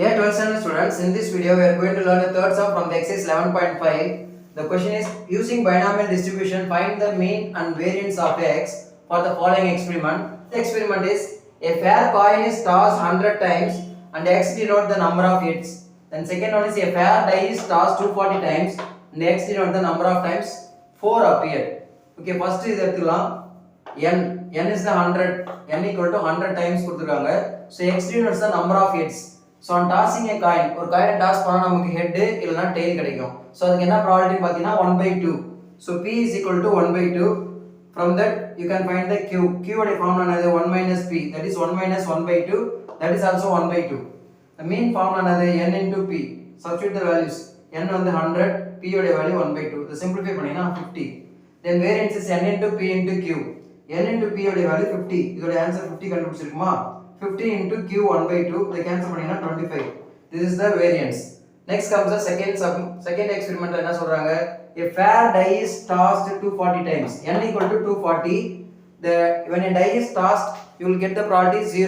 Dear 12th standard students, in this video we are going to learn a third sum from the exercise 11.5. The question is, using binomial distribution, find the mean and variance of x for the following experiment. The experiment is, a fair coin is tossed 100 times and x denote the number of hits. Then second one is, a fair die is tossed 240 times and x denote the number of times 4 appeared. Okay, first is n is the 100, n equal to 100 times கொடுத்திருக்காங்க. So x denotes the number of hits. So on tossing a coin, ஒரு காயினை toss பண்ணா நமக்கு head இல்லனா tail கிடைக்கும். So அதுக்கு என்ன probability பாத்தீங்கன்னா 1/2. So p is equal to 1/2. From that you can find the q. Q உடைய ஃபார்முலா என்னது? 1 minus p, that is 1 minus 1/2, that is also 1/2. The mean formula என்னது? n into p. Substitute the values. n வந்து 100, p உடைய value 1/2. இத simplify பண்ணீங்கன்னா 50. Then variance is n into p into q. n into p உடைய value 50. இதோட answer 50 கண்டுபிடிச்சிருக்குமா? 50 into q 1/2, they cancel பண்ணீங்கன்னா 25. This is the variance. Next comes the second experiment. என்ன சொல்றாங்க? A fair die is tossed 240 times. n equal to 240. When a die is tossed, you will get the probability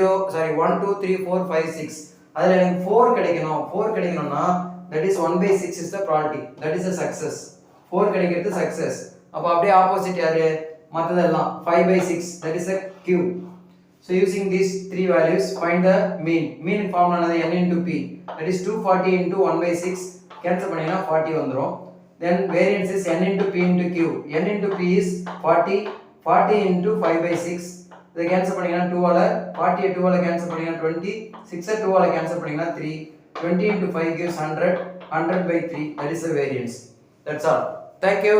1 2 3 4 5 6. அதுல எனக்கு 4 கிடைக்கணும்னா that is 1/6 is the probability. That is a success. 4 கிடைக்கிறது success. அப்ப அப்படியே opposite யாரு? மத்ததெல்லாம் 5/6, that is a q. So using these three values, find the mean. Mean formula another n into p. That is 240 into 1/6. Cancel பண்ணீங்கன்னா 40 வந்துரும். Then variance is n into p into q. n into p is 40. 40 into 5/6. இதை cancel பண்ணீங்கன்னா 2 ஆல 40 2 ஆல cancel பண்ணீங்கன்னா 20. 6 2 ஆல cancel பண்ணீங்கன்னா 3. 20 into 5 gives 100. 100/3. That is the variance. That's all. Thank you.